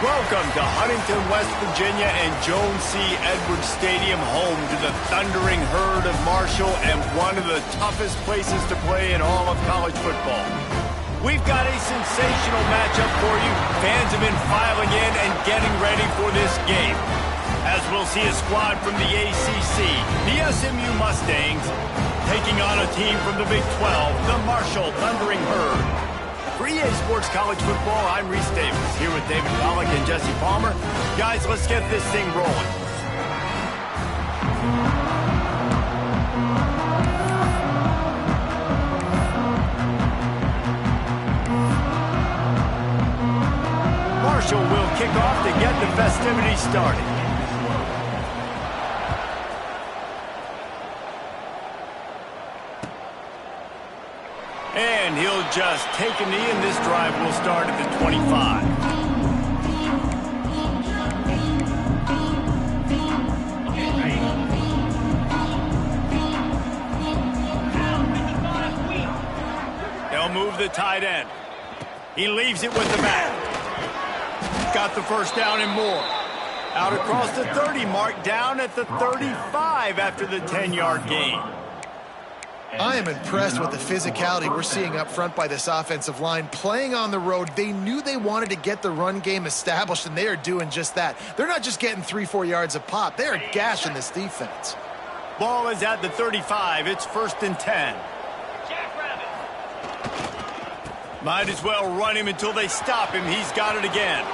Welcome to Huntington, West Virginia and Jones C. Edwards Stadium, home to the thundering herd of Marshal and one of the toughest places to play in all of college football. We've got a sensational matchup for you. Fans have been filing in and getting ready for this game. As we'll see a squad from the ACC, the SMU Mustangs, taking on a team from the Big 12, the Marshal Thundering Herd. For EA Sports College Football, I'm Reese Davis, here with David Pollack and Jesse Palmer. Guys, let's get this thing rolling. Marshal will kick off to get the festivities started. And he'll just take a knee, and this drive will start at the 25. They'll move the tight end. He leaves it with the back. Got the first down and more. Out across the 30 mark, down at the 35 after the 10-yard gain. I am impressed with the physicality we're seeing up front by this offensive line. Playing on the road, they knew they wanted to get the run game established, and they are doing just that. They're not just getting 3-4 yards a pop. They are gashing this defense. Ball is at the 35. It's 1st and 10. Might as well run him until they stop him. He's got it again.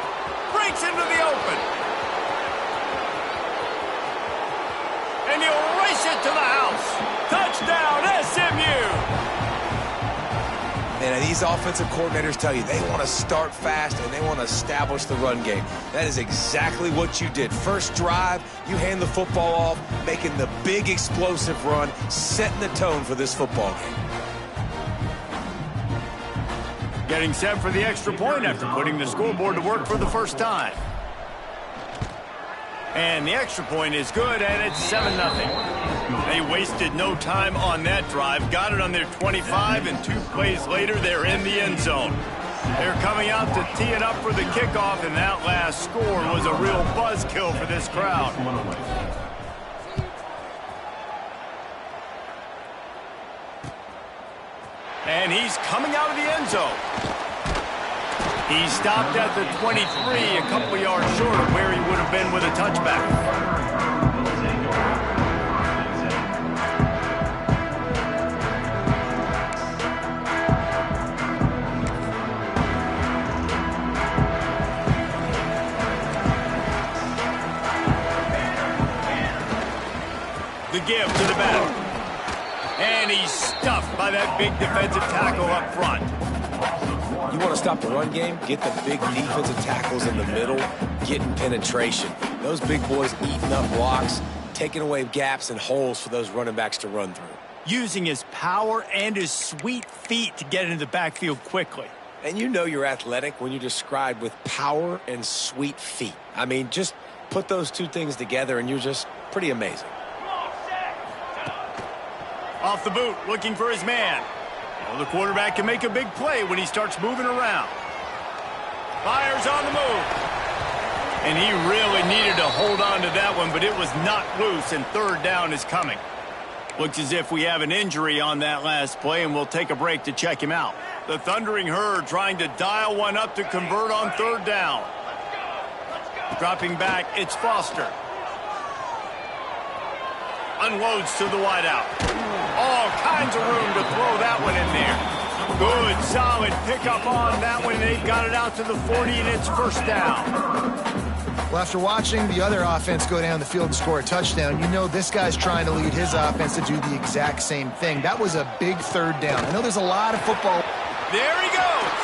Breaks into the open. And he'll race it to the house. Touchdown, SMU! And these offensive coordinators tell you they want to start fast and they want to establish the run game. That is exactly what you did. First drive, you hand the football off, making the big explosive run, setting the tone for this football game. Getting set for the extra point after putting the scoreboard to work for the first time. And the extra point is good, and it's 7-0. They wasted no time on that drive. Got it on their 25, and 2 plays later, they're in the end zone. They're coming out to tee it up for the kickoff, and that last score was a real buzzkill for this crowd. And he's coming out of the end zone. He stopped at the 23, a couple of yards short of where he would have been with a touchback. The give to the back. And he's stuffed by that big defensive tackle up front. You want to stop the run game? Get the big defensive tackles in the middle, getting penetration. Those big boys eating up blocks, taking away gaps and holes for those running backs to run through. Using his power and his sweet feet to get into the backfield quickly. And you know you're athletic when you're described with power and sweet feet. I mean, just put those two things together and you're just pretty amazing. Off the boot, looking for his man. Well, the quarterback can make a big play when he starts moving around. Fires on the move. And he really needed to hold on to that one, but it was not loose, and 3rd down is coming. Looks as if we have an injury on that last play, and we'll take a break to check him out. The Thundering Herd trying to dial one up to convert on 3rd down. Dropping back, it's Foster. Unloads to the wideout. All kinds of room to throw that one in there. Good, solid pickup on that one. They've got it out to the 40, and it's 1st down. Well, after watching the other offense go down the field and score a touchdown, you know this guy's trying to lead his offense to do the exact same thing. That was a big 3rd down. I know there's a lot of football. There he goes.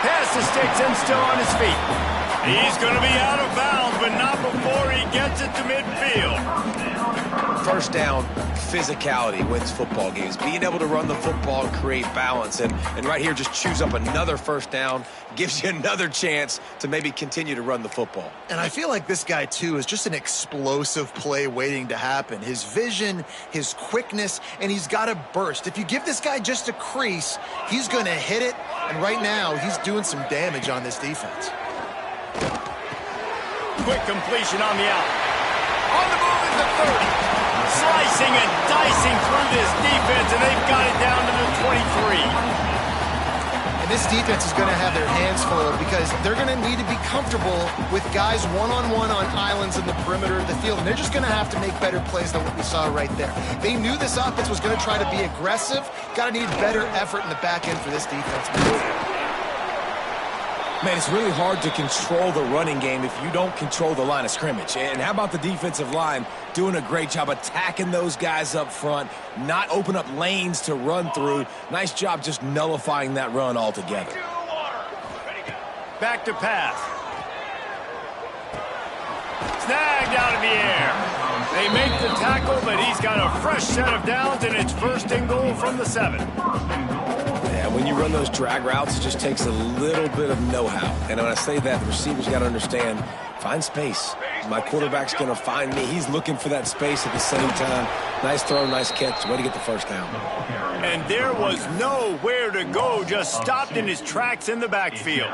Pass the sticks and still on his feet. He's going to be out of bounds, but not before he gets it to midfield. 1st down, physicality wins football games. Being able to run the football and create balance. And right here, just choose up another 1st down, gives you another chance to maybe continue to run the football. And I feel like this guy, too, is just an explosive play waiting to happen. His vision, his quickness, and he's got a burst. If you give this guy just a crease, he's going to hit it. And right now, he's doing some damage on this defense. Quick completion on the out. On the move is the 30. Slicing and dicing through this defense, and they've got it down to the 23. And this defense is going to have their hands full because they're going to need to be comfortable with guys one-on-one on islands in the perimeter of the field. And they're just going to have to make better plays than what we saw right there. They knew this offense was going to try to be aggressive. Got to need better effort in the back end for this defense. Man, it's really hard to control the running game if you don't control the line of scrimmage. And how about the defensive line doing a great job attacking those guys up front, not open up lanes to run through. Nice job just nullifying that run altogether. Back to pass. Snagged out of the air. They make the tackle, but he's got a fresh set of downs, and it's first and goal from the 7. Yeah, when you run those drag routes, it just takes a little bit of know-how. And when I say that, the receivers got to understand, find space. My quarterback's going to find me. He's looking for that space at the same time. Nice throw, nice catch. Way to get the first down. And there was nowhere to go, just stopped in his tracks in the backfield.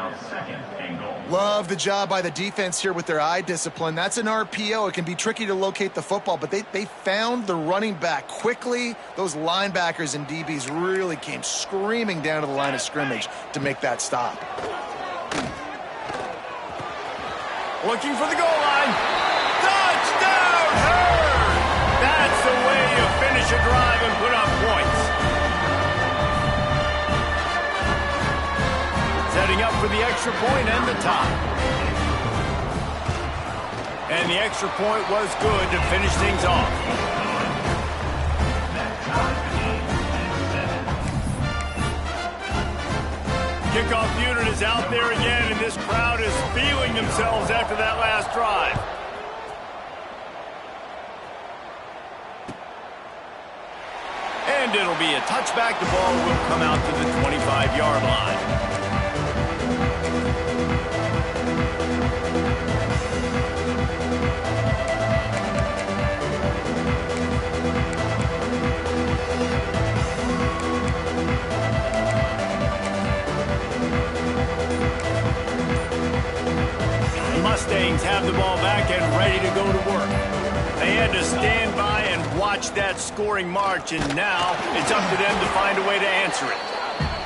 Love the job by the defense here with their eye discipline. That's an RPO. It can be tricky to locate the football, but they found the running back quickly. Those linebackers and DBs really came screaming down to the line of scrimmage to make that stop. Looking for the goal line. Touchdown, Hurd! That's the way you finish a drive and put up points. Setting up for the extra point and the tie. And the extra point was good to finish things off. Kickoff unit is out there again, and this crowd is feeling themselves after that last drive. And it'll be a touchback. The ball will come out to the 25-yard line. Mustangs have the ball back and ready to go to work. They had to stand by and watch that scoring march, and now it's up to them to find a way to answer it.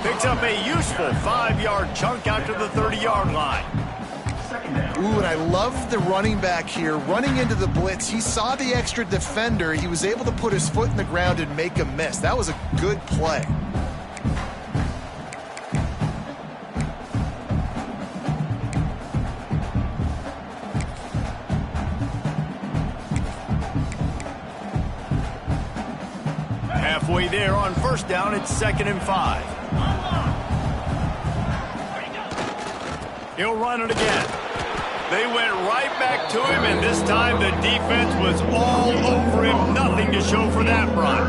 Picks up a useful 5-yard chunk out to the 30-yard line. Ooh, and I love the running back here. Running into the blitz, he saw the extra defender. He was able to put his foot in the ground and make a miss. That was a good play. Halfway there on first down, it's 2nd and 5. He'll run it again. They went right back to him, and this time the defense was all over him. Nothing to show for that run.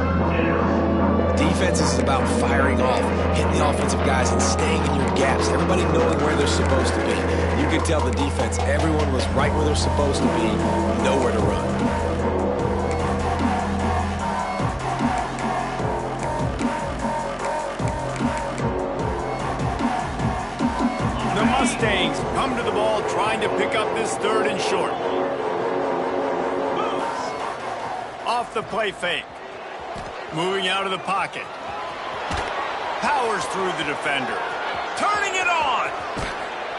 Defense is about firing off, hitting the offensive guys, and staying in your gaps. Everybody knowing where they're supposed to be. You could tell the defense, everyone was right where they're supposed to be, nowhere to run. Mustangs come to the ball trying to pick up this 3rd and short. Off the play fake. Moving out of the pocket. Powers through the defender. Turning it on.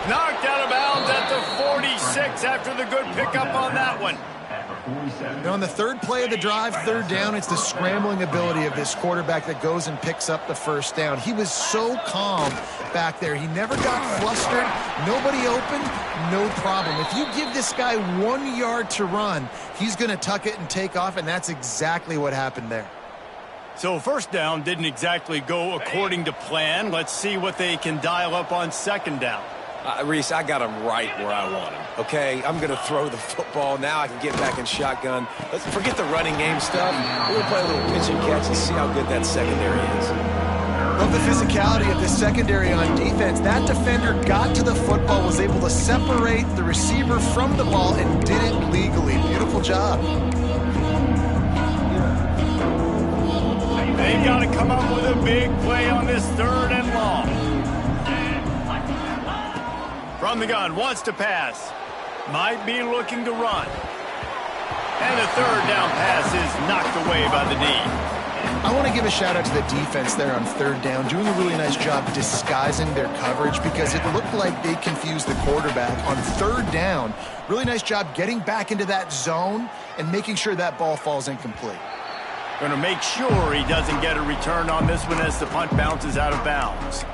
Knocked out of bounds at the 46 after the good pickup on that one. Now on the 3rd play of the drive, 3rd down, it's the scrambling ability of this quarterback that goes and picks up the 1st down. He was so calm back there. He never got flustered. Nobody open, no problem. If you give this guy 1 yard to run, he's going to tuck it and take off, and that's exactly what happened there. So 1st down didn't exactly go according to plan. Let's see what they can dial up on 2nd down. Reese, I got him right where I want him, okay? I'm going to throw the football. Now I can get back in shotgun. Let's forget the running game stuff. We're going to play a little pitch and catch and see how good that secondary is. Love the physicality of the secondary on defense. That defender got to the football, was able to separate the receiver from the ball, and did it legally. Beautiful job. They've got to come up with a big play on this 3rd and long. From the gun, wants to pass. Might be looking to run. And a third down pass is knocked away by the D. I want to give a shout out to the defense there on third down, doing a really nice job disguising their coverage because it looked like they confused the quarterback on third down. Really nice job getting back into that zone and making sure that ball falls incomplete. Going to make sure he doesn't get a return on this one as the punt bounces out of bounds.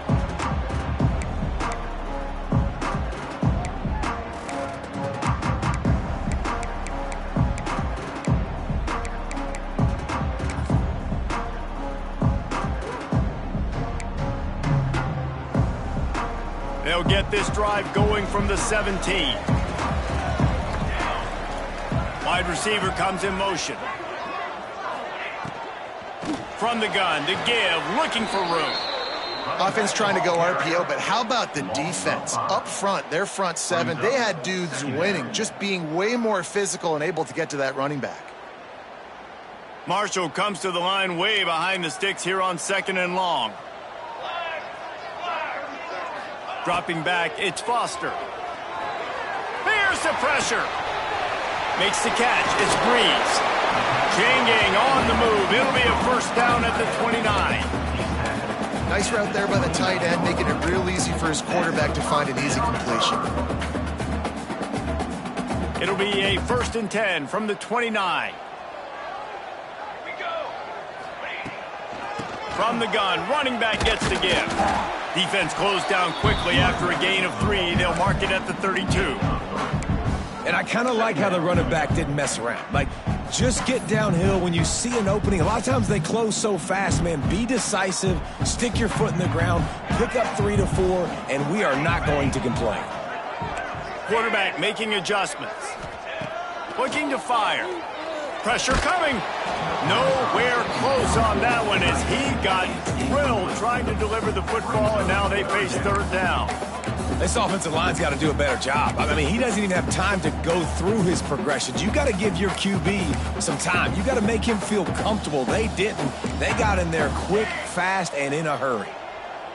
They'll get this drive going from the 17. Wide receiver comes in motion. From the gun to give, looking for room. Offense trying to go RPO, but how about the defense? Up front, their front seven, they had dudes winning, just being way more physical and able to get to that running back. Marshal comes to the line way behind the sticks here on 2nd and long. Dropping back, it's Foster. Here's the pressure. Makes the catch, it's Breeze. Chain gang on the move. It'll be a first down at the 29. Nice route there by the tight end, making it real easy for his quarterback to find an easy completion. It'll be a 1st and 10 from the 29. From the gun, running back gets the give. Defense closed down quickly after a gain of 3. They'll mark it at the 32. And I kind of like how the running back didn't mess around. Like, just get downhill when you see an opening. A lot of times they close so fast, man. Be decisive, stick your foot in the ground, pick up 3 to 4, and we are not going to complain. Quarterback making adjustments. Looking to fire. Pressure coming. Nowhere close on that one as he got drilled trying to deliver the football, and now they face 3rd down. This offensive line's got to do a better job. I mean, he doesn't even have time to go through his progressions. You got to give your QB some time. You got to make him feel comfortable. They didn't. They got in there quick, fast, and in a hurry.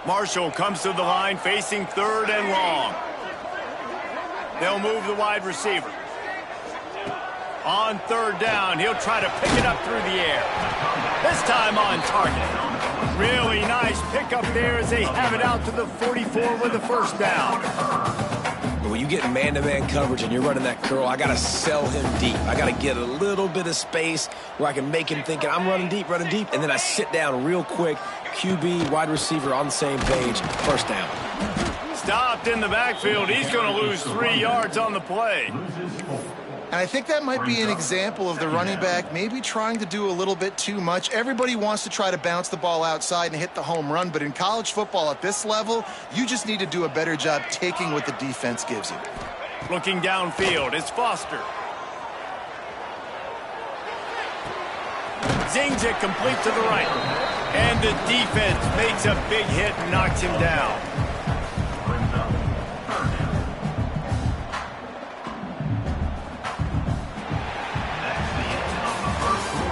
Marshal comes to the line facing 3rd and long. They'll move the wide receiver. On 3rd down, he'll try to pick it up through the air. This time on target. Really nice pickup there as they have it out to the 44 with the first down. When you get man-to-man coverage and you're running that curl, I got to sell him deep. I got to get a little bit of space where I can make him think I'm running deep, and then I sit down real quick. QB, wide receiver on the same page, first down. Stopped in the backfield. He's going to lose 3 yards on the play. And I think that might be an example of the running back maybe trying to do a little bit too much. Everybody wants to try to bounce the ball outside and hit the home run, but in college football at this level, you just need to do a better job taking what the defense gives you. Looking downfield, it's Foster. Zings it complete to the right. And the defense makes a big hit and knocks him down.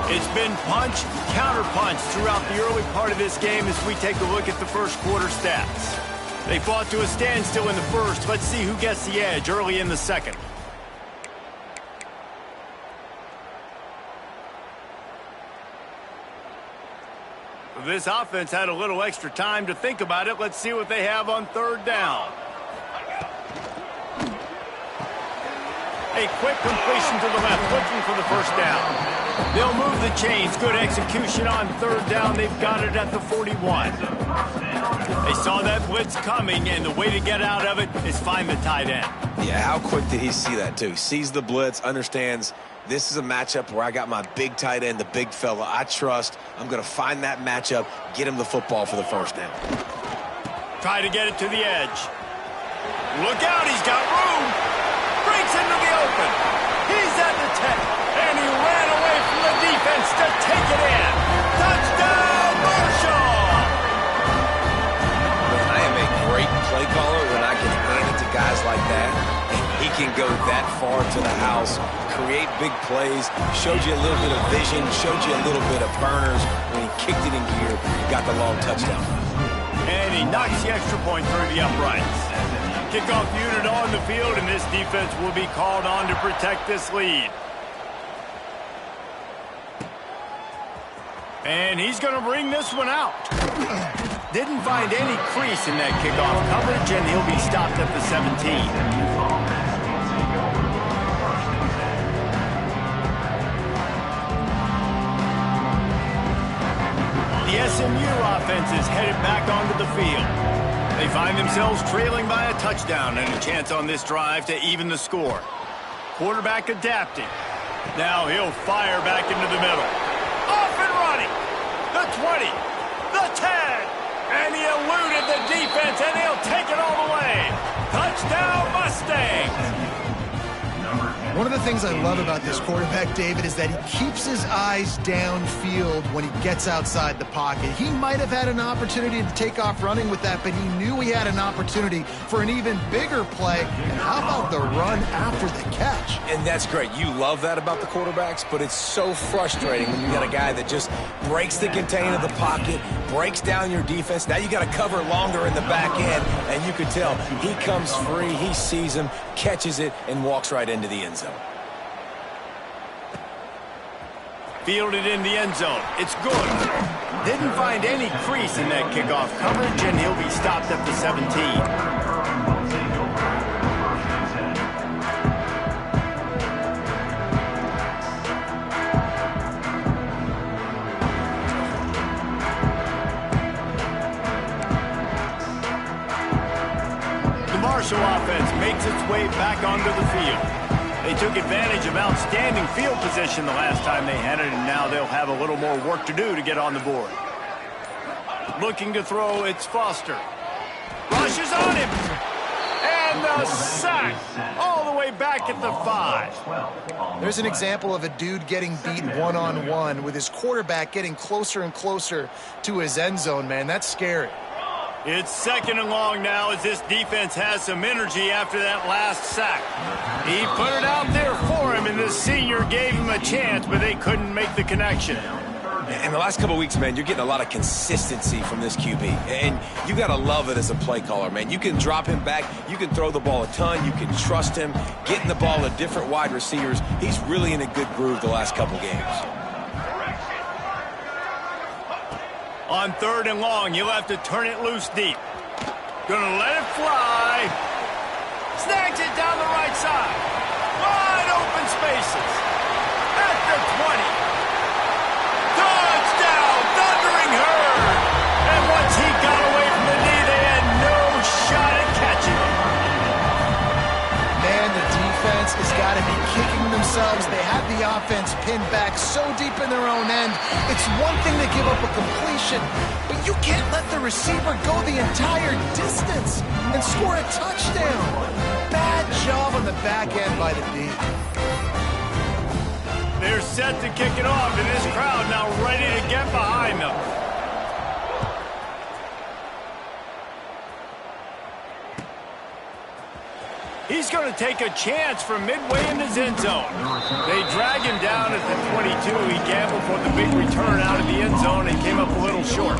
It's been punch, counter-punch throughout the early part of this game as we take a look at the first quarter stats. They fought to a standstill in the first. Let's see who gets the edge early in the second. This offense had a little extra time to think about it. Let's see what they have on 3rd down. A quick completion to the left, looking for the first down. They'll move the chains. Good execution on 3rd down. They've got it at the 41. They saw that blitz coming, and the way to get out of it is find the tight end. Yeah, how quick did he see that, too? Sees the blitz, understands this is a matchup where I got my big tight end, the big fella I trust. I'm going to find that matchup, get him the football for the first down. Try to get it to the edge. Look out, he's got room. Breaks into the open. He's at the 10. And he ran away from the defense to take it in. Touchdown, Marshal! I am a great play caller when I can hand it to guys like that. And he can go that far to the house, create big plays, showed you a little bit of vision, showed you a little bit of burners. When he kicked it in gear, got the long touchdown. And he knocks the extra point through the uprights. kickoff unit on the field, and this defense will be called on to protect this lead. And he's going to bring this one out. Didn't find any crease in that kickoff coverage, and he'll be stopped at the 17. The SMU offense is headed back onto the field. They find themselves trailing by a touchdown and a chance on this drive to even the score. Quarterback adapting. Now he'll fire back into the middle. Off and running. The 20. The 10. And he eluded the defense, and he'll take it all the way. Touchdown, Mustang. One of the things I love about this quarterback, David, is that he keeps his eyes downfield when he gets outside the pocket. He might have had an opportunity to take off running with that, but he knew he had an opportunity for an even bigger play. And how about the run after the catch? And that's great. You love that about the quarterbacks, but it's so frustrating when you got a guy that just breaks the contain of the pocket, breaks down your defense. Now you got to cover longer in the back end, and you can tell he comes free, he sees him, catches it, and walks right into the end zone. Fielded in the end zone. It's good. Didn't find any crease in that kickoff coverage, and he'll be stopped at the 17. The Marshal offense makes its way back onto the field. They took advantage of outstanding field position the last time they had it, and now they'll have a little more work to do to get on the board. Looking to throw, it's Foster. Rushes on him. And the sack all the way back at the 5. There's an example of a dude getting beat one-on-one with his quarterback getting closer and closer to his end zone, man. That's scary. It's 2nd and long now as this defense has some energy after that last sack. He put it out there for him, and the senior gave him a chance, but they couldn't make the connection. In the last couple of weeks, man, you're getting a lot of consistency from this QB. And you got to love it as a play caller, man. You can drop him back. You can throw the ball a ton. You can trust him. Getting the ball to different wide receivers. He's really in a good groove the last couple games. On 3rd and long, he'll have to turn it loose deep. Gonna let it fly. Snags it down the right side. Wide open spaces. At the 20. Touchdown, Thundering Herd. And once he got away from the knee, they had no shot at catching him. Man, the defense has got to be kicking themselves. They have the offense pinned back so deep in their own end. It's one thing to give up a completion, but you can't let the receiver go the entire distance and score a touchdown. Bad job on the back end by the D. They're set to kick it off, and this crowd now ready to get behind them. He's going to take a chance from midway in his end zone. They drag him down at the 22. He gambled for the big return out of the end zone and came up a little short.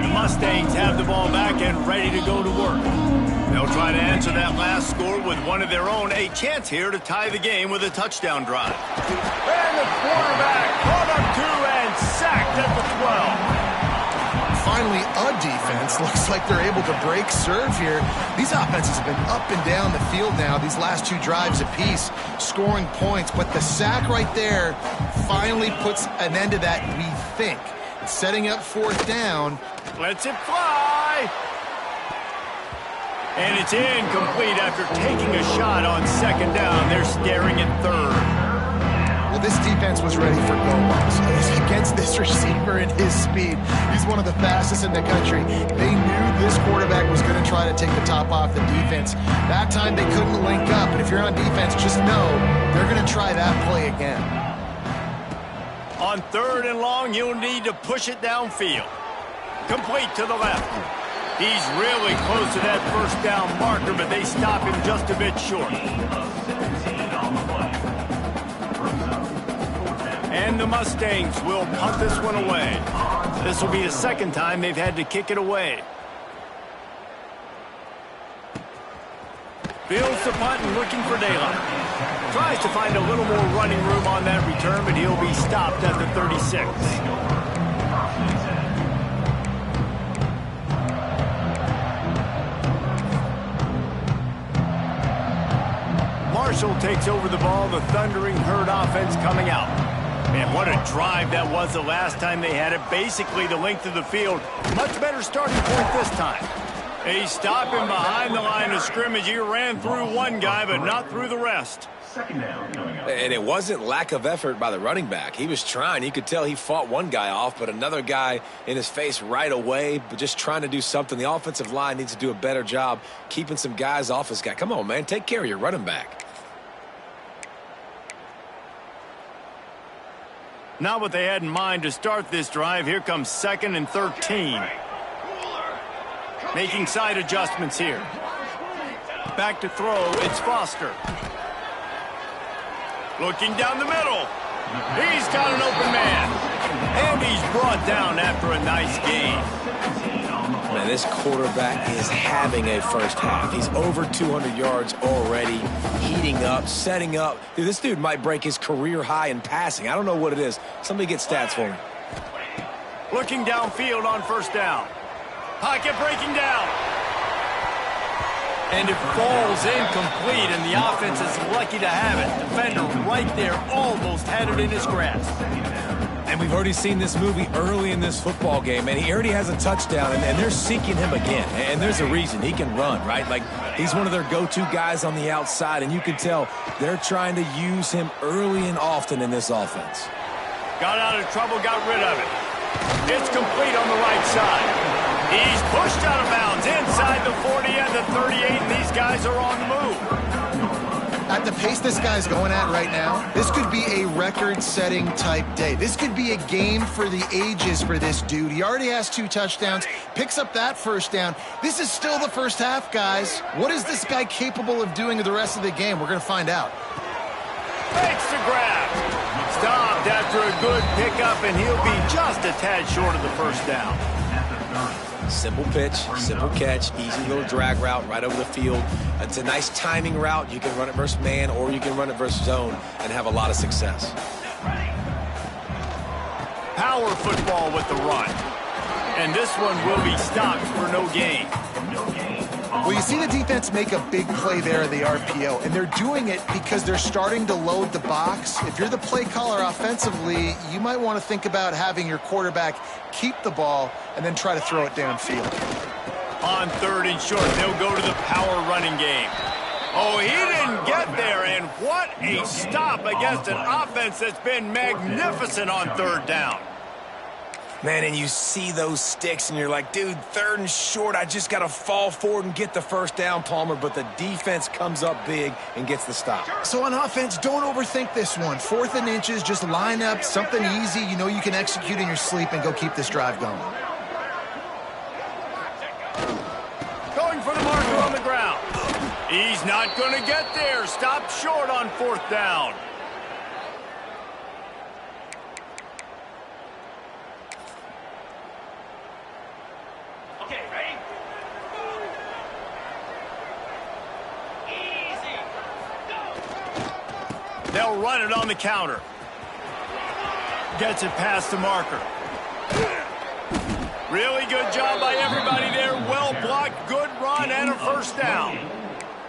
The Mustangs have the ball back and ready to go to work. They'll try to answer that last score with one of their own. A chance here to tie the game with a touchdown drive. And the quarterback caught up to and sacked at the 12. Finally, a defense looks like they're able to break serve here. These offenses have been up and down the field now, these last 2 drives apiece, scoring points. But the sack right there finally puts an end to that, we think. Setting up 4th down. Lets it fly. And it's incomplete after taking a shot on 2nd down. They're staring at 3rd. Well, this defense was ready for go-balls. Against this receiver and his speed, he's one of the fastest in the country. They knew this quarterback was going to try to take the top off the defense. That time they couldn't link up, and if you're on defense, just know they're going to try that play again. On 3rd and long, you'll need to push it downfield. Complete to the left. He's really close to that 1st down marker, but they stop him just a bit short. And the Mustangs will punt this one away. This will be the second time they've had to kick it away. Fields the punt and looking for daylight. Tries to find a little more running room on that return, but he'll be stopped at the 36. Marshall takes over the ball, the Thundering Herd offense coming out. Man, what a drive that was the last time they had it. Basically the length of the field. Much better starting point this time. They stop him behind the line of scrimmage. He ran through one guy, but not through the rest. And it wasn't lack of effort by the running back. He was trying. You could tell he fought one guy off, but another guy in his face right away, but just trying to do something. The offensive line needs to do a better job keeping some guys off his guy. Come on, man. Take care of your running back. Not what they had in mind to start this drive. Here comes 2nd and 13. Making side adjustments here. Back to throw, it's Foster. Looking down the middle. He's got an open man. And he's brought down after a nice gain. Man, this quarterback is having a first half. He's over 200 yards already, heating up, setting up. Dude, this dude might break his career high in passing. I don't know what it is. Somebody get stats for me. Looking downfield on first down. Pocket breaking down. And it falls incomplete, and the offense is lucky to have it. Defender right there almost had it in his grasp. And we've already seen this movie early in this football game, and he already has a touchdown, and they're seeking him again. And there's a reason. He can run, right? Like, he's one of their go-to guys on the outside, and you can tell they're trying to use him early and often in this offense. Got out of trouble, got rid of it. It's complete on the right side. He's pushed out of bounds inside the 40 and the 38, and these guys are on the move. At the pace this guy's going at right now, this could be a record-setting type day. This could be a game for the ages for this dude. He already has 2 touchdowns, picks up that first down. This is still the first half, guys. What is this guy capable of doing the rest of the game? We're going to find out. Fakes the grab. Stopped after a good pickup, and he'll be just a tad short of the first down. Simple pitch, simple catch, easy little drag route right over the field. It's a nice timing route. You can run it versus man, or you can run it versus zone and have a lot of success. Power football with the run. And this one will be stopped for no gain. Well, you see the defense make a big play there in the RPO, and they're doing it because they're starting to load the box. If you're the play caller offensively, you might want to think about having your quarterback keep the ball and then try to throw it downfield. On 3rd and short, they'll go to the power running game. Oh, he didn't get there, and what a stop against an offense that's been magnificent on 3rd down. Man, and you see those sticks, and you're like, dude, 3rd and short, I just got to fall forward and get the first down, Palmer, but the defense comes up big and gets the stop. So on offense, don't overthink this one. 4th and inches, just line up, something easy you know you can execute in your sleep and go keep this drive going. Going for the marker on the ground. He's not going to get there. Stopped short on 4th down. Okay, ready? Easy. Go. They'll run it on the counter. Gets it past the marker. Really good job by everybody there. Well blocked, good run, and a first down.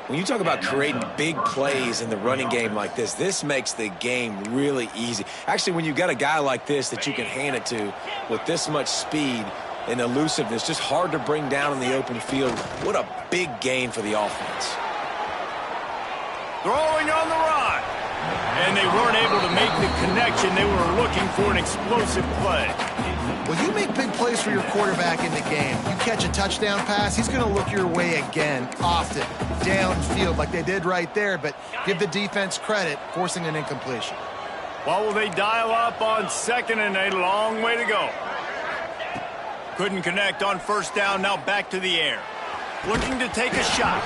When you talk about creating big plays in the running game like this, this makes the game really easy. Actually, when you got a guy like this that you can hand it to with this much speed and elusiveness, just hard to bring down in the open field. What a big gain for the offense. Throwing on the run. And they weren't able to make the connection. They were looking for an explosive play. Well, you make big plays for your quarterback in the game. You catch a touchdown pass, he's going to look your way again, often, downfield like they did right there, but give the defense credit, forcing an incompletion. What will they dial up on 2nd and a long way to go? Couldn't connect on first down, now back to the air. Looking to take a shot.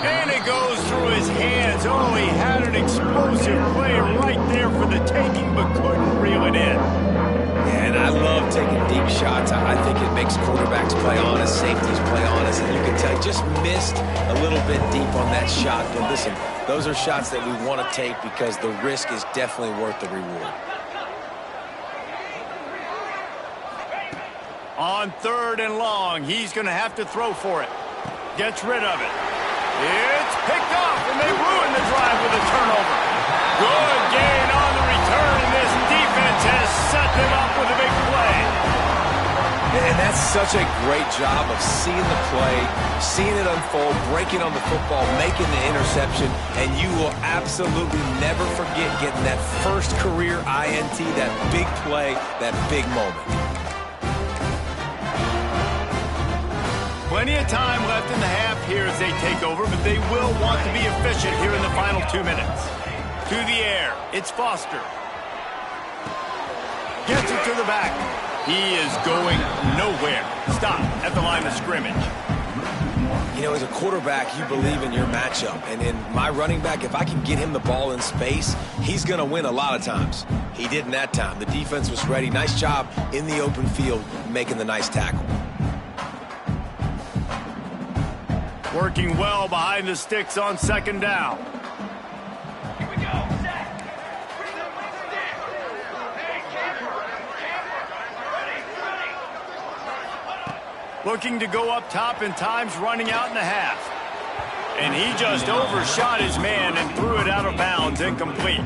And it goes through his hands. Oh, he had an explosive play right there for the taking, but couldn't reel it in. And I love taking deep shots. I think it makes quarterbacks play honest, safeties play honest, and you can tell he just missed a little bit deep on that shot. But listen, those are shots that we want to take because the risk is definitely worth the reward. On 3rd and long, he's going to have to throw for it. Gets rid of it. It's picked off, and they ruin the drive with a turnover. Good gain on the return, and this defense has set them up with a big play. And that's such a great job of seeing the play, seeing it unfold, breaking on the football, making the interception, and you will absolutely never forget getting that first career INT, that big play, that big moment. Plenty of time left in the half here as they take over, but they will want to be efficient here in the final 2 minutes. To the air, it's Foster. Gets it to the back. He is going nowhere. Stop at the line of scrimmage. You know, as a quarterback, you believe in your matchup. And in my running back, if I can get him the ball in space, he's going to win a lot of times. He didn't that time. The defense was ready. Nice job in the open field making the nice tackle. Working well behind the sticks on 2nd down. Here we go. Set. Ready. Looking to go up top, and time's running out in the half. And he just overshot his man and threw it out of bounds, incomplete.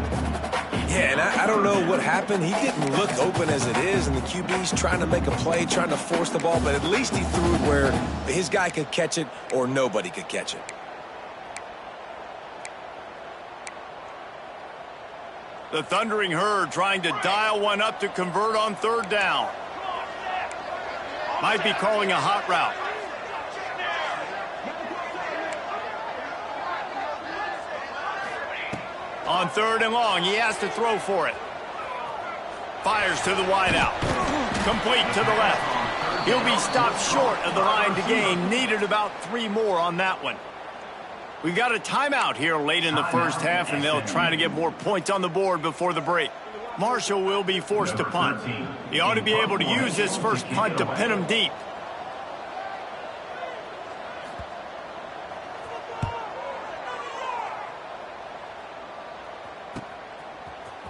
Yeah, and I don't know what happened. He didn't look open as it is, and the QB's trying to make a play, trying to force the ball, but at least he threw it where his guy could catch it or nobody could catch it. The Thundering Herd trying to dial one up to convert on 3rd down. Might be calling a hot route. On 3rd and long, he has to throw for it. Fires to the wideout. Complete to the left. He'll be stopped short of the line to gain. Needed about 3 more on that one. We've got a timeout here late in the first half, and they'll try to get more points on the board before the break. Marshall will be forced to punt. He ought to be able to use this first punt to pin him deep.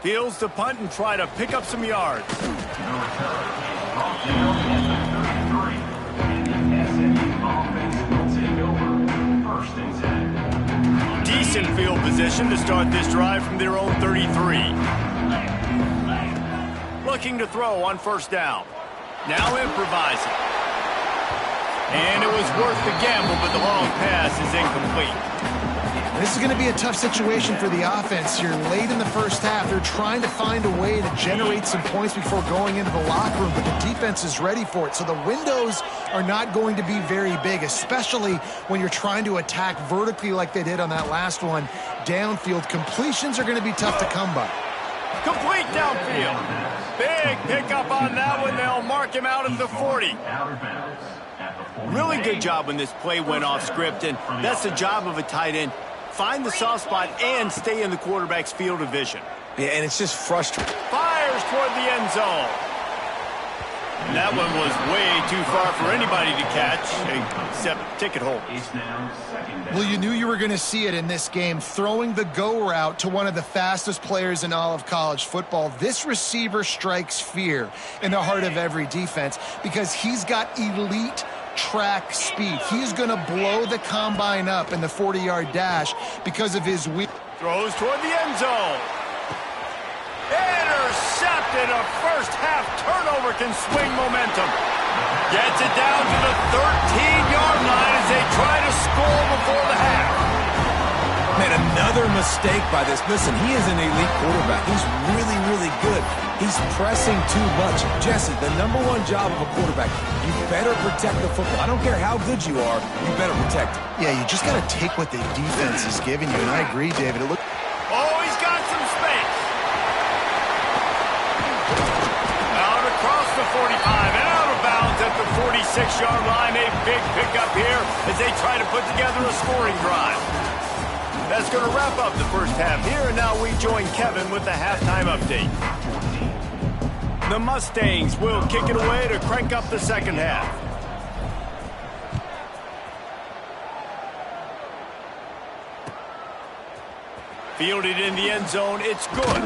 Fields to punt and try to pick up some yards. Decent field position to start this drive from their own 33. Looking to throw on 1st down. Now improvising. And it was worth the gamble, but the long pass is incomplete. This is going to be a tough situation for the offense here. Late in the first half, they're trying to find a way to generate some points before going into the locker room, but the defense is ready for it. So the windows are not going to be very big, especially when you're trying to attack vertically like they did on that last one. Downfield completions are going to be tough to come by. Complete downfield. Big pickup on that one. They'll mark him out at the 40. Really good job when this play went off script, and that's the job of a tight end. Find the soft spot and stay in the quarterback's field of vision. Yeah, and it's just frustrating. Fires toward the end zone. And that one was way too far for anybody to catch, except ticket holders. Well, you knew you were going to see it in this game, throwing the go route to one of the fastest players in all of college football. This receiver strikes fear in the heart of every defense because he's got elite track speed. He's going to blow the combine up in the 40-yard dash because of his wheel. Throws toward the end zone. Intercepted. A first half turnover can swing momentum. Gets it down to the 13-yard line as they try to score before the half. Man, another mistake by this. Listen, he is an elite quarterback. He's really, really good. He's pressing too much. Jesse, the #1 job of a quarterback, you better protect the football. I don't care how good you are, you better protect it. Yeah, you just got to take what the defense is giving you, and I agree, David. Oh, he's got some space. Out across the 45 and out of bounds at the 46-yard line. A big pickup here as they try to put together a scoring drive. That's going to wrap up the first half here, and now we join Kevin with the halftime update. The Mustangs will kick it away to crank up the second half. Fielded in the end zone, it's good.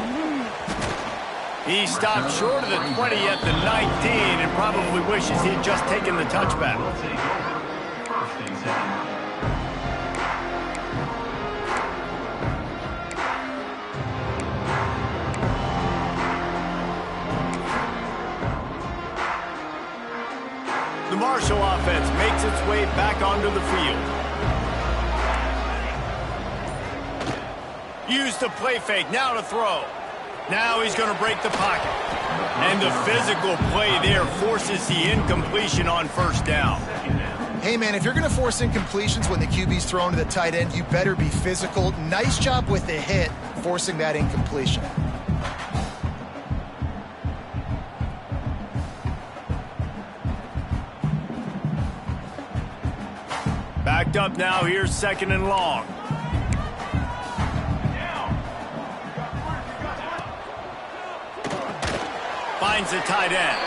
He stopped short of the 20 at the 19 and probably wishes he'd just taken the touchback. The Marshal offense makes its way back onto the field. Use the play fake, now to throw. Now he's going to break the pocket. And the physical play there forces the incompletion on first down. Hey, man, if you're going to force incompletions when the QB's thrown to the tight end, you better be physical. Nice job with the hit, forcing that incompletion. Backed up now, here's second and long. Finds the tight end.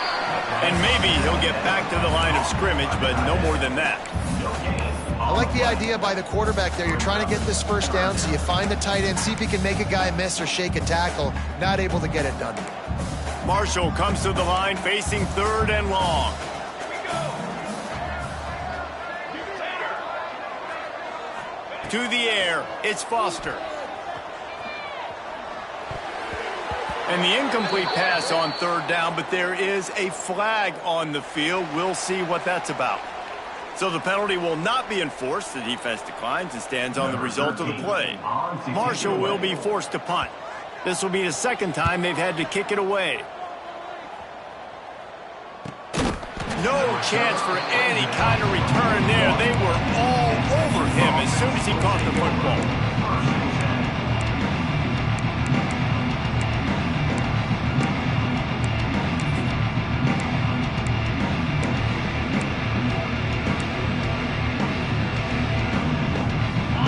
And maybe he'll get back to the line of scrimmage, but no more than that. I like the idea by the quarterback there. You're trying to get this first down, so you find the tight end, see if he can make a guy miss or shake a tackle. Not able to get it done. Marshall comes to the line facing third and long. To the air, it's Foster. And the incomplete pass on third down, but there is a flag on the field. We'll see what that's about. So the penalty will not be enforced. The defense declines and stands on the result of the play. Marshall will be forced to punt. This will be the second time they've had to kick it away. No chance for any kind of return there. They were all over him as soon as he caught the football.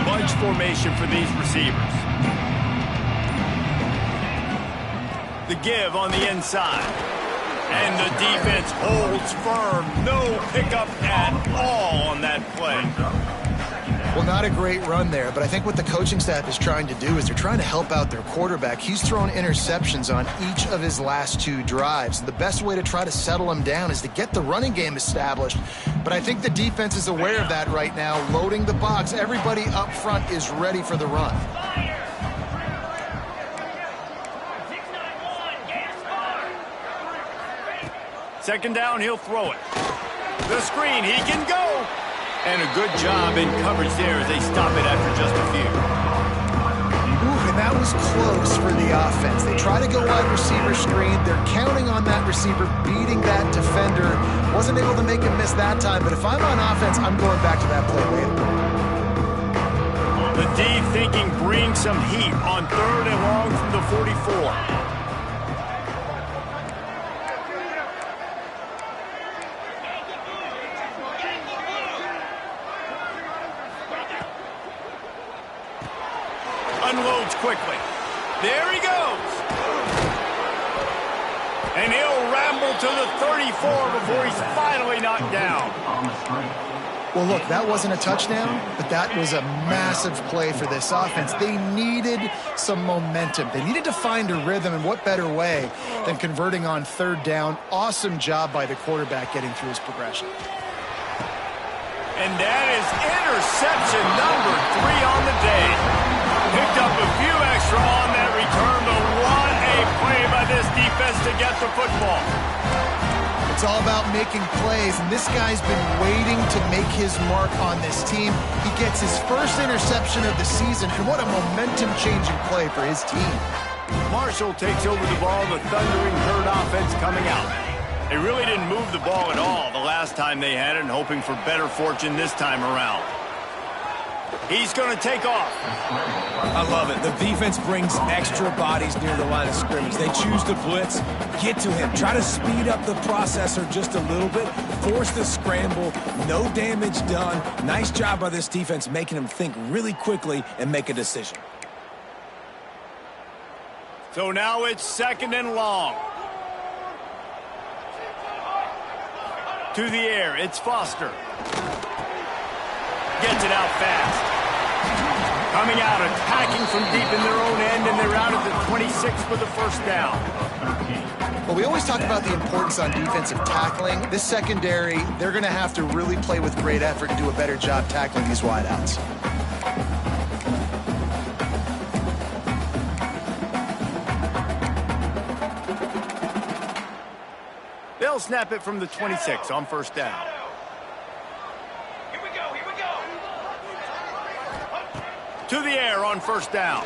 Bunch formation for these receivers. The give on the inside. And the defense holds firm. No pickup at all on that play. Well, not a great run there, but I think what the coaching staff is trying to do is they're trying to help out their quarterback. He's thrown interceptions on each of his last two drives. The best way to try to settle him down is to get the running game established. But I think the defense is aware of that right now, loading the box. Everybody up front is ready for the run. Second down, he'll throw it. The screen, he can go. And a good job in coverage there as they stop it after just a few. Ooh, and that was close for the offense. They try to go wide receiver screen. They're counting on that receiver beating that defender. Wasn't able to make him miss that time, but if I'm on offense, I'm going back to that play later. The D thinking bring some heat on third and long from the 44. Unloads quickly. There he goes. And he'll ramble to the 34 before he's finally knocked down. Well, look, that wasn't a touchdown, but that was a massive play for this offense. They needed some momentum. They needed to find a rhythm, and what better way than converting on third down. Awesome job by the quarterback getting through his progression. And that is interception number 3 on the day. Picked up a few extra on that return, but what a play by this defense to get the football. It's all about making plays, and this guy's been waiting to make his mark on this team. He gets his first interception of the season, and what a momentum-changing play for his team. Marshall takes over the ball, the Thundering Herd offense coming out. They really didn't move the ball at all the last time they had it, and hoping for better fortune this time around. He's going to take off. I love it. The defense brings extra bodies near the line of scrimmage. They choose to blitz, get to him, try to speed up the processor just a little bit, force the scramble, no damage done. Nice job by this defense making him think really quickly and make a decision. So now it's 2nd and long. To the air, it's Foster. Gets it out fast. Coming out, attacking from deep in their own end, and they're out at the 26 for the first down. Well, we always talk about the importance on defensive tackling. This secondary, they're going to have to really play with great effort and do a better job tackling these wideouts. They'll snap it from the 26 on first down. Here we go, here we go. To the air on first down.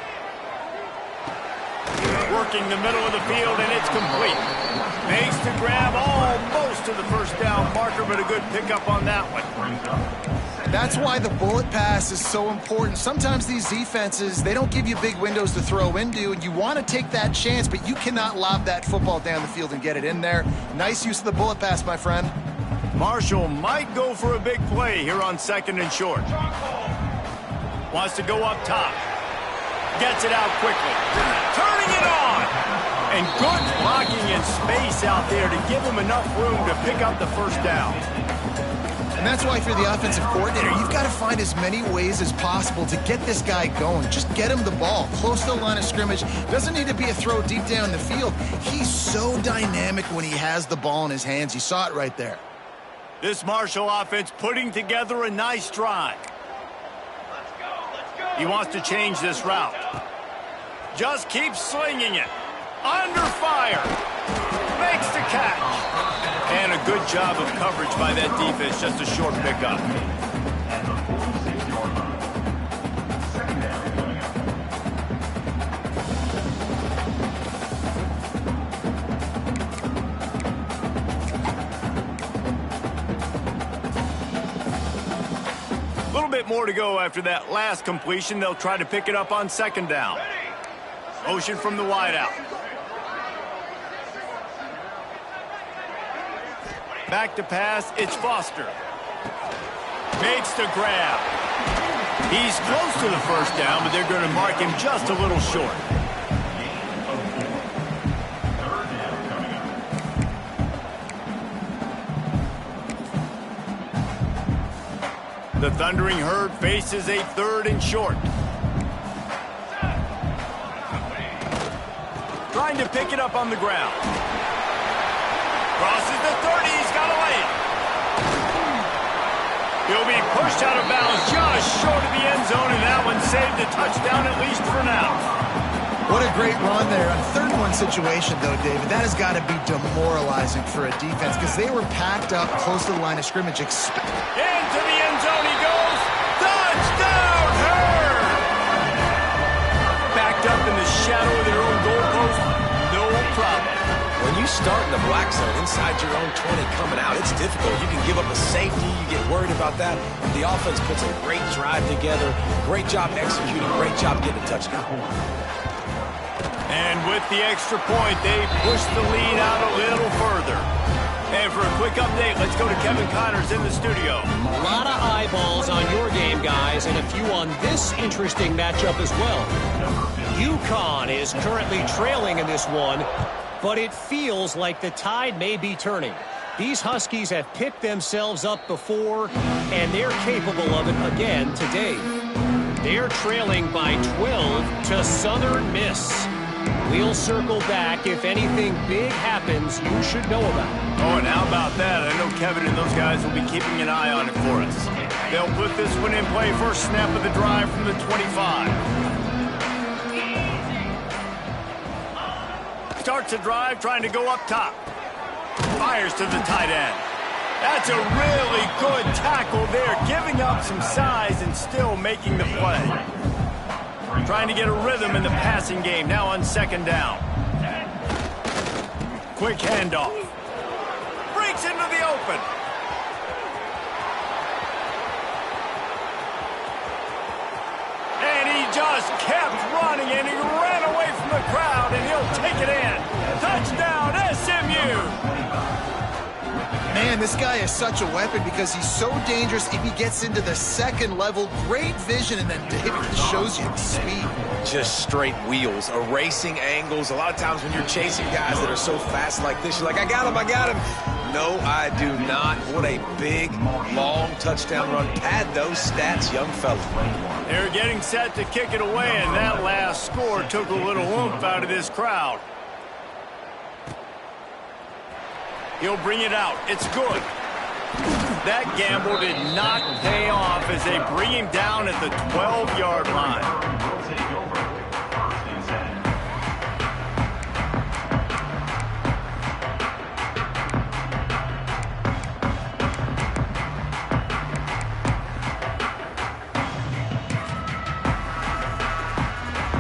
Working the middle of the field, and it's complete. Makes the grab almost to the first down marker, but a good pickup on that one. That's why the bullet pass is so important. Sometimes these defenses, they don't give you big windows to throw into, and you want to take that chance, but you cannot lob that football down the field and get it in there. Nice use of the bullet pass, my friend. Marshall might go for a big play here on 2nd and short. Wants to go up top. Gets it out quickly. Turning it on. And good blocking in space out there to give him enough room to pick up the first down. And that's why if you're the offensive coordinator, you've got to find as many ways as possible to get this guy going. Just get him the ball close to the line of scrimmage. Doesn't need to be a throw deep down the field. He's so dynamic when he has the ball in his hands. You saw it right there. This Marshall offense putting together a nice drive. Let's go. He wants to change this route. Just keeps slinging it. Under fire. Makes the catch. And a good job of coverage by that defense. Just a short pickup. A little bit more to go after that last completion. They'll try to pick it up on 2nd down. Motion from the wideout. Back to pass, it's Foster. Makes the grab. He's close to the first down, but they're going to mark him just a little short. The Thundering Herd faces a 3rd and short. Trying to pick it up on the ground. Crosses the 30, he's got to lay it. He'll be pushed out of bounds just short of the end zone, and that one saved a touchdown at least for now. What a great run there. A 3rd-and-1 situation, though, David. That has got to be demoralizing for a defense because they were packed up close to the line of scrimmage. Into the end zone he goes. Touchdown, Herd! Backed up in the shadow of their own goalpost. No problem. When you start in the black zone inside your own 20 coming out, it's difficult. You can give up a safety. You get worried about that. The offense puts a great drive together. Great job executing. Great job getting a touchdown. And with the extra point, they push the lead out a little further. And for a quick update, let's go to Kevin Connors in the studio. A lot of eyeballs on your game, guys, and a few on this interesting matchup as well. UConn is currently trailing in this one, but it feels like the tide may be turning. These Huskies have picked themselves up before, and they're capable of it again today. They're trailing by 12 to Southern Miss. We'll circle back if anything big happens you should know about. Oh, and how about that? I know Kevin and those guys will be keeping an eye on it for us. They'll put this one in play. First snap of the drive from the 25. Starts a drive trying to go up top. Fires to the tight end. That's a really good tackle there, giving up some size and still making the play. Trying to get a rhythm in the passing game, now on 2nd down. Quick handoff. Breaks into the open. he just kept running, and he ran away from the crowd, and he'll take it in. Touchdown, SMU! Man, this guy is such a weapon because he's so dangerous if he gets into the second level. Great vision, and then David shows you the speed. Just straight wheels, erasing angles. A lot of times when you're chasing guys that are so fast like this, you're like, I got him, I got him. No, I do not. What a big, long touchdown run. Pad those stats, young fella. They're getting set to kick it away, and that last score took a little oomph out of this crowd. He'll bring it out. It's good. That gamble did not pay off as they bring him down at the 12-yard line.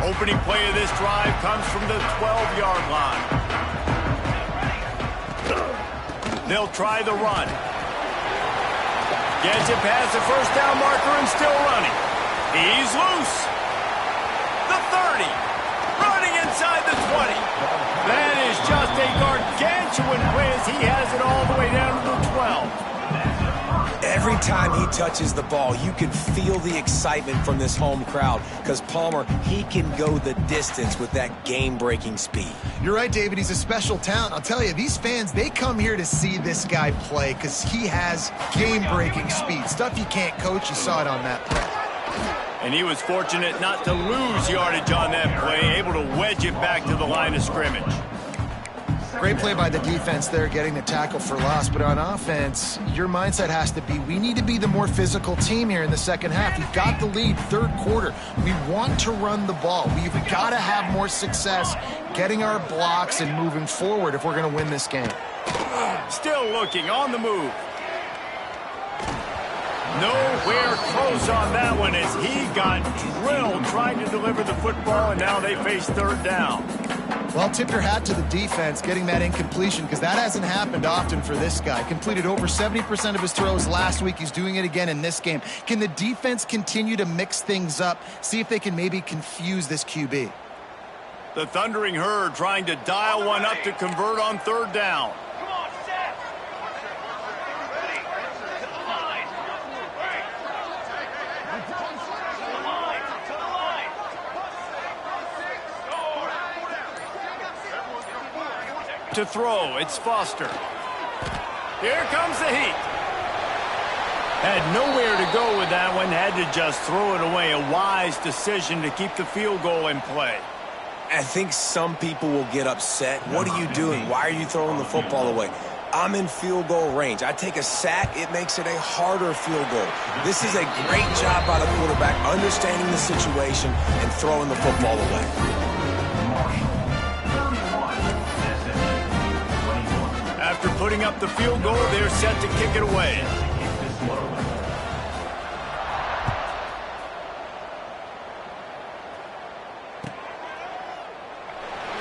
Opening play of this drive comes from the 12-yard line. They'll try the run. Gets it past the first down marker and still running. He's loose. The 30. Running inside the 20. That is just a gargantuan play as he has it all the way down to the 12. Every time he touches the ball, you can feel the excitement from this home crowd because Palmer, he can go the distance with that game-breaking speed. You're right, David. He's a special talent. I'll tell you, these fans, they come here to see this guy play because he has game-breaking speed. Stuff you can't coach. You saw it on that play. And he was fortunate not to lose yardage on that play, able to wedge it back to the line of scrimmage. Great play by the defense there, getting the tackle for loss. But on offense, your mindset has to be, we need to be the more physical team here in the second half. We've got the lead, third quarter. We want to run the ball. We've got to have more success getting our blocks and moving forward if we're going to win this game. Still looking on the move. Nowhere close on that one as he got drilled trying to deliver the football, and now they face third down. Well, tip your hat to the defense getting that incompletion because that hasn't happened often for this guy. Completed over 70% of his throws last week. He's doing it again in this game. Can the defense continue to mix things up, see if they can maybe confuse this QB? The Thundering Herd trying to dial one up to convert on third down. Come on, set. Ready. To the line. Right. To the line. To the line. To throw, it's Foster. Here comes the heat. Had nowhere to go with that one, had to just throw it away. A wise decision to keep the field goal in play. I think some people will get upset. What are you doing? Why are you throwing the football away? I'm in field goal range. I take a sack, it makes it a harder field goal. This is a great job by the quarterback, understanding the situation and throwing the football away. After putting up the field goal, they're set to kick it away.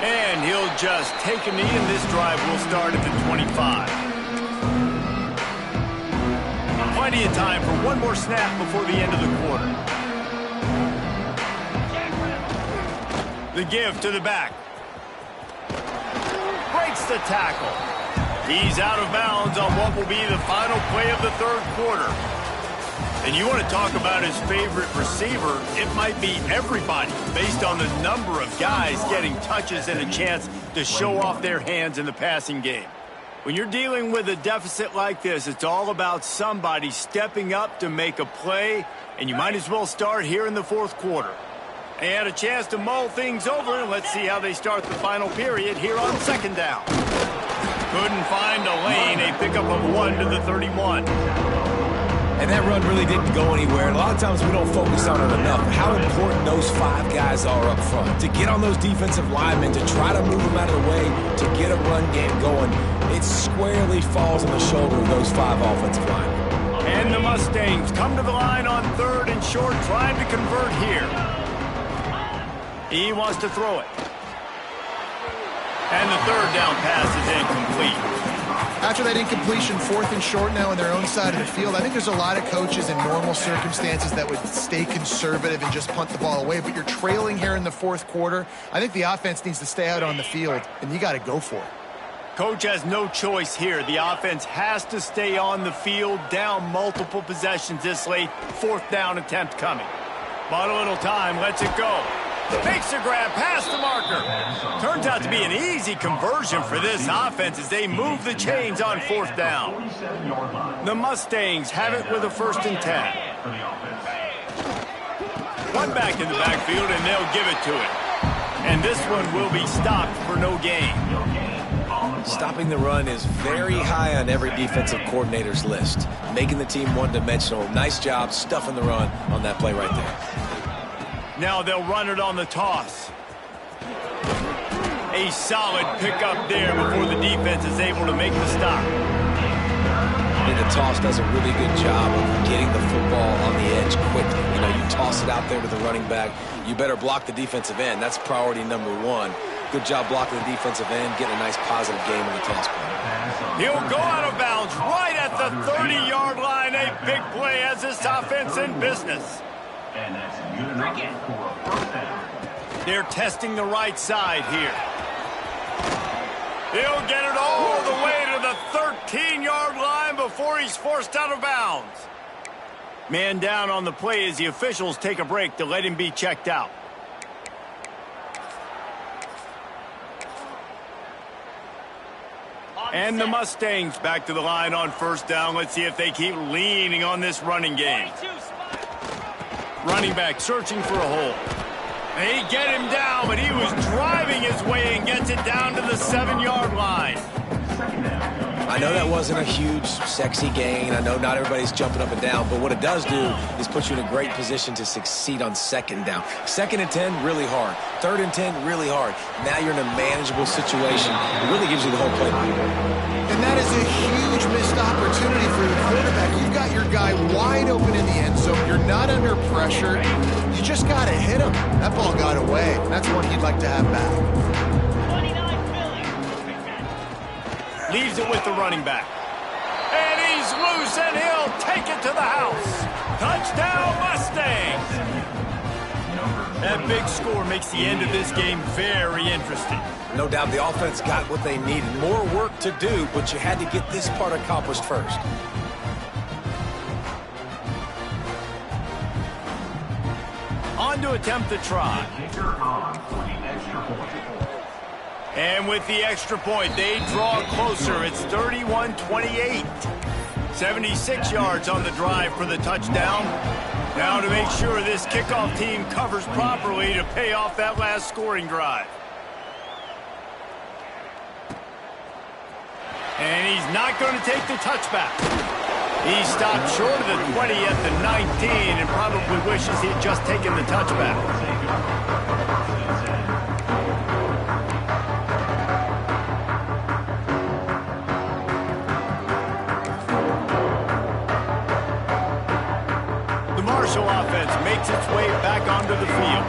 And he'll just take a knee, and this drive will start at the 25. Plenty of time for one more snap before the end of the quarter. The give to the back. Breaks the tackle. He's out of bounds on what will be the final play of the third quarter. And you want to talk about his favorite receiver, it might be everybody based on the number of guys getting touches and a chance to show off their hands in the passing game. When you're dealing with a deficit like this, it's all about somebody stepping up to make a play, and you might as well start here in the fourth quarter. They had a chance to mull things over, and let's see how they start the final period here on second down. Couldn't find a lane, a pickup of 1 to the 31. And that run really didn't go anywhere. And a lot of times we don't focus on it enough. How important those 5 guys are up front. To get on those defensive linemen, to try to move them out of the way, to get a run game going, it squarely falls on the shoulder of those 5 offensive linemen. And the Mustangs come to the line on third and short, trying to convert here. He wants to throw it. And the third down pass is incomplete. After that incompletion, 4th and short now on their own side of the field, I think there's a lot of coaches in normal circumstances that would stay conservative and just punt the ball away, but you're trailing here in the 4th quarter. I think the offense needs to stay out on the field, and you got to go for it. Coach has no choice here. The offense has to stay on the field, down multiple possessions this late. 4th down attempt coming. But a little time, lets it go. Makes a grab past the marker. Turns out to be an easy conversion for this offense as they move the chains on 4th down. The Mustangs have it with a 1st and 10. One back in the backfield, and they'll give it to it. And this one will be stopped for no gain. Stopping the run is very high on every defensive coordinator's list. Making the team one-dimensional. Nice job stuffing the run on that play right there. Now they'll run it on the toss. A solid pickup there before the defense is able to make the stop. And the toss does a really good job of getting the football on the edge quickly. You know, you toss it out there to the running back. You better block the defensive end. That's priority number 1. Good job blocking the defensive end, getting a nice positive game in the toss play. He'll go out of bounds right at the 30-yard line. A big play as this offense in business. And that's good enough for a 1st down. They're testing the right side here. He'll get it all the way to the 13-yard line before he's forced out of bounds. Man down on the play as the officials take a break to let him be checked out. And the Mustangs back to the line on 1st down. Let's see if they keep leaning on this running game. Running back searching for a hole. They get him down, but he was driving his way and gets it down to the 7-yard line. I know that wasn't a huge, sexy gain. I know not everybody's jumping up and down, but what it does do is put you in a great position to succeed on 2nd down. 2nd and 10, really hard. 3rd and 10, really hard. Now you're in a manageable situation. It really gives you the whole play. And that is a huge missed opportunity for your quarterback. You've got your guy wide open in the end zone. You're not under pressure. You just got to hit him. That ball got away. That's one you'd like to have back. Leaves it with the running back. And he's loose, and he'll take it to the house. Touchdown, Mustangs! That big score makes the end of this game very interesting. No doubt the offense got what they needed. More work to do, but you had to get this part accomplished first. On to attempt the try. And with the extra point, they draw closer. It's 31-28. 76 yards on the drive for the touchdown. Now to make sure this kickoff team covers properly to pay off that last scoring drive. And he's not going to take the touchback. He stopped short of the 20 at the 19 and probably wishes he'd just taken the touchback. Marshal offense makes its way back onto the field.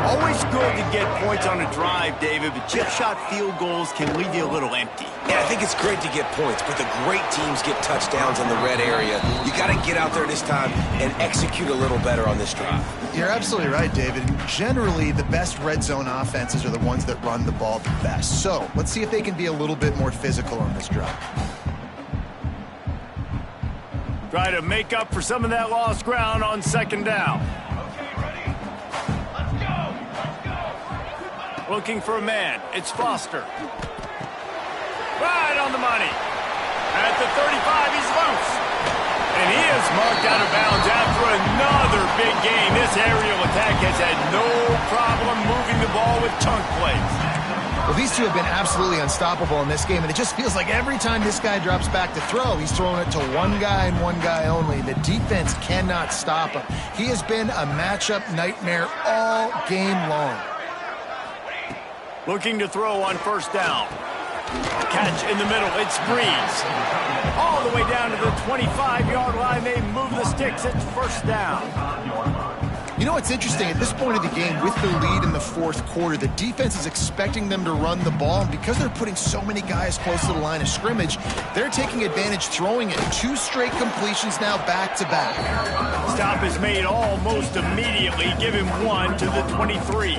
Always good to get points on a drive, David, but chip shot field goals can leave you a little empty. Yeah, I think it's great to get points, but the great teams get touchdowns in the red area. You got to get out there this time and execute a little better on this drive. You're absolutely right, David. Generally, the best red zone offenses are the ones that run the ball the best. So let's see if they can be a little bit more physical on this drive. Try to make up for some of that lost ground on 2nd down. Okay, ready? Let's go! Let's go! Looking for a man. It's Foster. Right on the money. At the 35, he's loose. And he is marked out of bounds after another big game. This aerial attack has had no problem moving the ball with chunk plays. Well, these two have been absolutely unstoppable in this game, and it just feels like every time this guy drops back to throw, he's throwing it to one guy and one guy only. The defense cannot stop him. He has been a matchup nightmare all game long. Looking to throw on 1st down. Catch in the middle. It's Breeze. All the way down to the 25-yard line. They move the sticks. It's 1st down. You know what's interesting? At this point of the game, with the lead in the fourth quarter, the defense is expecting them to run the ball, and because they're putting so many guys close to the line of scrimmage, they're taking advantage, throwing it. 2 straight completions now back-to-back. Stop is made almost immediately, giving 1 to the 23.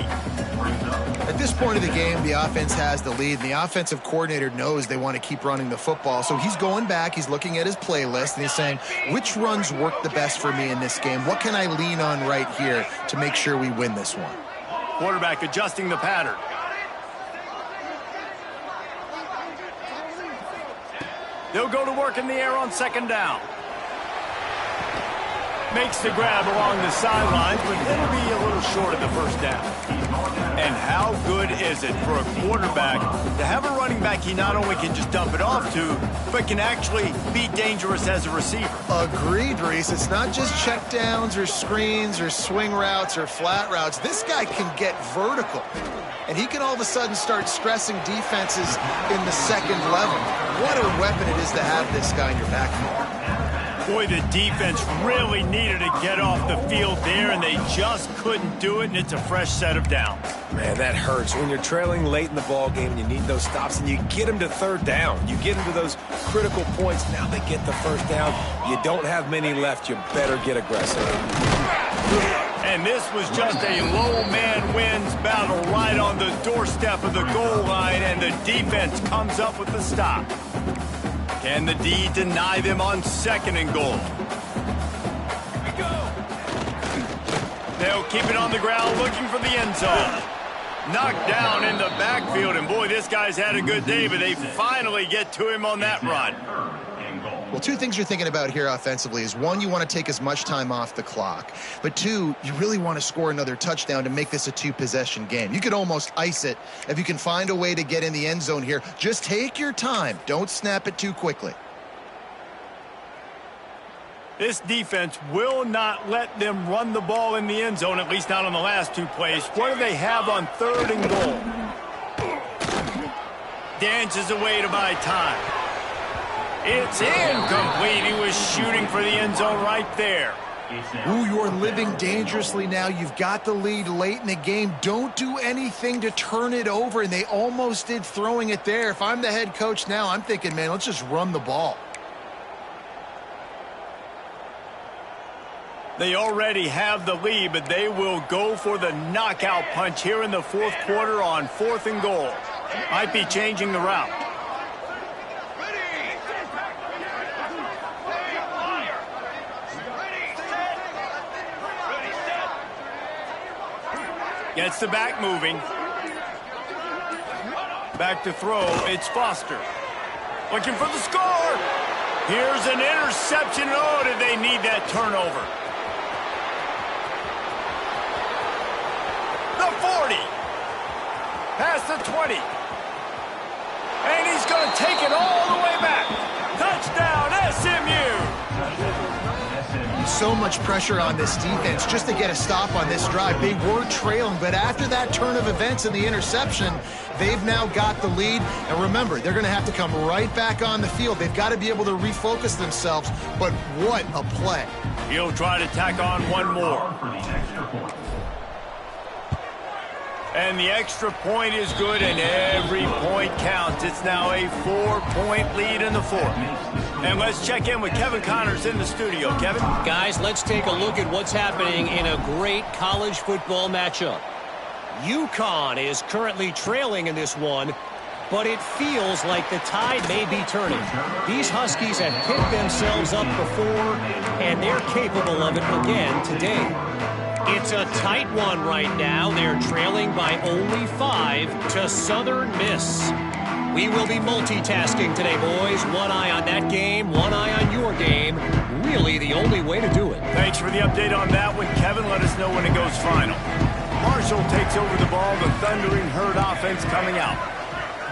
At this point of the game, the offense has the lead, and the offensive coordinator knows they want to keep running the football. So he's going back, he's looking at his playlist, and he's saying, which runs work the best for me in this game? What can I lean on right here to make sure we win this one? Quarterback adjusting the pattern. They'll go to work in the air on second down. Makes the grab along the sidelines, but it'll be a little short of the first down. And how good is it for a quarterback to have a running back he not only can just dump it off to, but can actually be dangerous as a receiver? Agreed, Reese. It's not just checkdowns or screens or swing routes or flat routes. This guy can get vertical, and he can all of a sudden start stressing defenses in the second level. What a weapon it is to have this guy in your backfield. Boy, the defense really needed to get off the field there, and they just couldn't do it, and it's a fresh set of downs. Man, that hurts. When you're trailing late in the ball game and you need those stops, and you get them to third down. You get them to those critical points. Now they get the first down. You don't have many left. You better get aggressive. And this was just a low man wins battle right on the doorstep of the goal line, and the defense comes up with the stop. Can the D deny them on second and goal? Here we go. They'll keep it on the ground looking for the end zone. Knocked down in the backfield, and boy, this guy's had a good day, but they finally get to him on that run. Well, 2 things you're thinking about here offensively is, 1, you want to take as much time off the clock. But 2, you really want to score another touchdown to make this a 2-possession game. You could almost ice it if you can find a way to get in the end zone here. Just take your time. Don't snap it too quickly. This defense will not let them run the ball in the end zone, at least not on the last 2 plays. What do they have on third and goal? Dances away to buy time. It's incomplete. He was shooting for the end zone right there. Ooh, you're living dangerously now. You've got the lead late in the game. Don't do anything to turn it over, and they almost did throwing it there. If I'm the head coach now, I'm thinking, man, let's just run the ball. They already have the lead, but they will go for the knockout punch here in the fourth quarter on 4th and goal. Might be changing the route. Gets the back moving. Back to throw. It's Foster. Looking for the score. Here's an interception. Oh, did they need that turnover? The 40. Past the 20. And he's going to take it all the way back. Touchdown, SMU. So much pressure on this defense just to get a stop on this drive. They were trailing, but after that turn of events and the interception, they've now got the lead. And remember, they're going to have to come right back on the field. They've got to be able to refocus themselves, but what a play. He'll try to tack on one more. And the extra point is good, and every point counts. It's now a 4-point lead in the fourth. And let's check in with Kevin Connors in the studio. Kevin? Guys, let's take a look at what's happening in a great college football matchup. UConn is currently trailing in this one, but it feels like the tide may be turning. These Huskies have picked themselves up before, and they're capable of it again today. It's a tight one right now. They're trailing by only 5 to Southern Miss. We will be multitasking today, boys. One eye on that game, one eye on your game. Really the only way to do it. Thanks for the update on that one, Kevin. Let us know when it goes final. Marshall takes over the ball, the Thundering Herd offense coming out.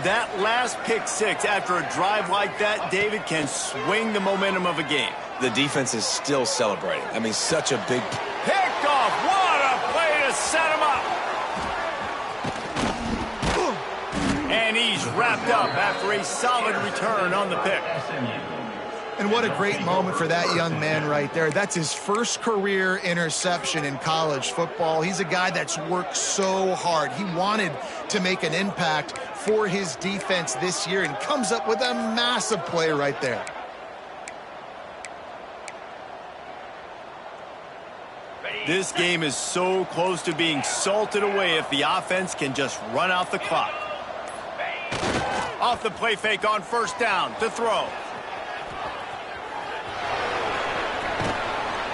That last pick 6 after a drive like that, David, can swing the momentum of a game. The defense is still celebrating. I mean, such a big... Picked off. What a play to set him up. And he's wrapped up after a solid return on the pick. And what a great moment for that young man right there. That's his first career interception in college football. He's a guy that's worked so hard. He wanted to make an impact for his defense this year and comes up with a massive play right there. This game is so close to being salted away if the offense can just run out the clock. Off the play fake on first down to throw.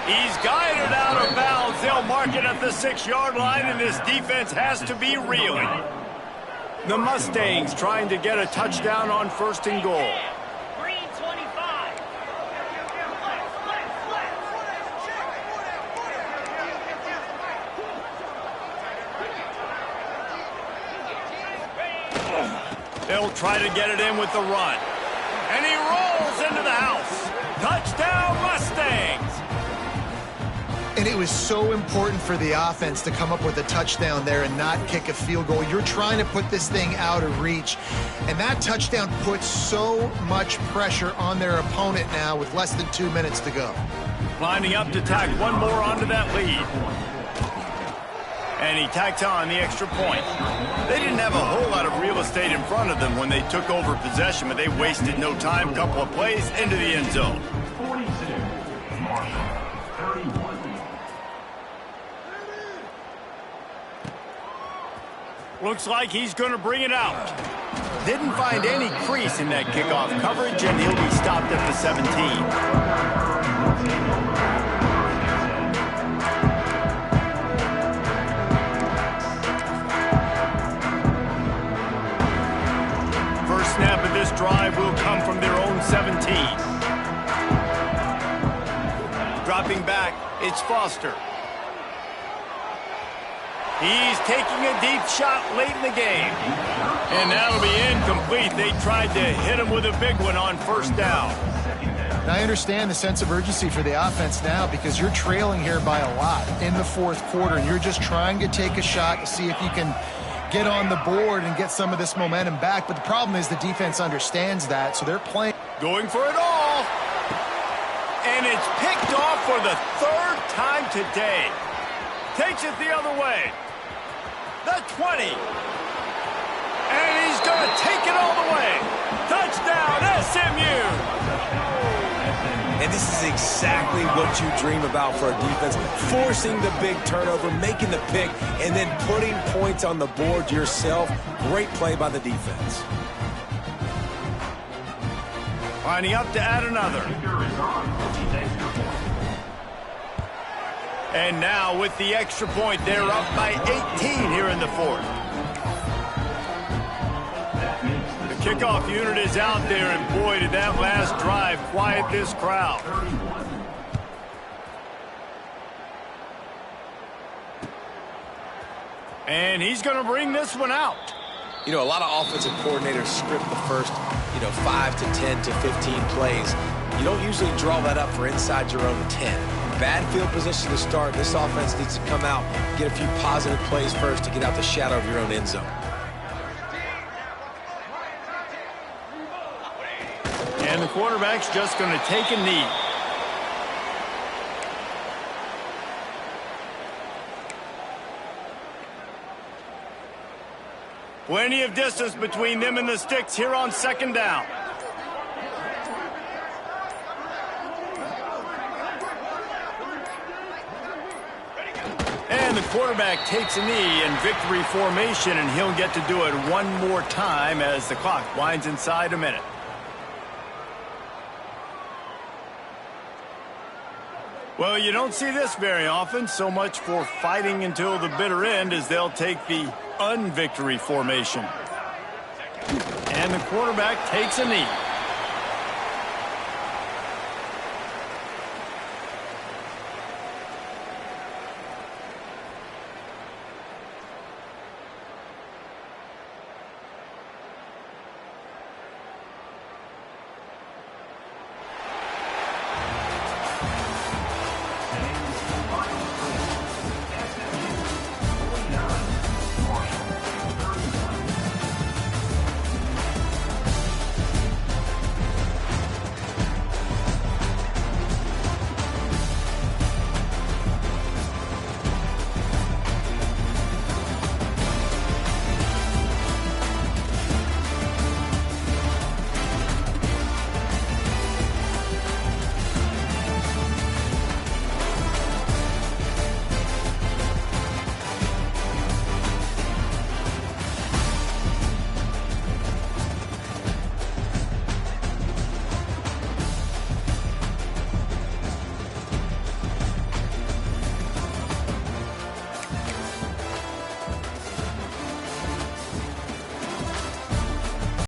He's guided out of bounds. They'll mark it at the 6-yard line, and this defense has to be reeling. The Mustangs trying to get a touchdown on first and goal. They'll try to get it in with the run. And he rolls into the house. Touchdown, Mustangs! And it was so important for the offense to come up with a touchdown there and not kick a field goal. You're trying to put this thing out of reach. And that touchdown puts so much pressure on their opponent now with less than 2 minutes to go. Lining up to tack one more onto that lead. And he tacked on the extra point. They didn't have a whole lot of real estate in front of them when they took over possession, but they wasted no time. Couple of plays into the end zone. 42, Marshal, 31. Looks like he's going to bring it out. Didn't find any crease in that kickoff coverage, and he'll be stopped at the 17. Snap of this drive will come from their own 17. Dropping back, it's Foster. He's taking a deep shot late in the game. And that'll be incomplete. They tried to hit him with a big one on first down. And I understand the sense of urgency for the offense now because you're trailing here by a lot in the fourth quarter, and you're just trying to take a shot to see if you can get on the board and get some of this momentum back. But the problem is the defense understands that, so they're playing. Going for it all. And it's picked off for the third time today. Takes it the other way. The 20. And he's going to take it all the way. Touchdown, SMU. And this is exactly what you dream about for a defense. Forcing the big turnover, making the pick, and then putting points on the board yourself. Great play by the defense. Lining up to add another. And now with the extra point, they're up by 18 here in the fourth. The kickoff unit is out there, and boy, did that last drive quiet this crowd. And he's going to bring this one out. You know, a lot of offensive coordinators script the first, 5 to 10 to 15 plays. You don't usually draw that up for inside your own 10. Bad field position to start. This offense needs to come out, get a few positive plays first to get out the shadow of your own end zone. And the quarterback's just going to take a knee. Plenty of distance between them and the sticks here on second down. And the quarterback takes a knee in victory formation, and he'll get to do it one more time as the clock winds inside a minute. Well, you don't see this very often. So much for fighting until the bitter end as they'll take the unvictory formation. And the quarterback takes a knee.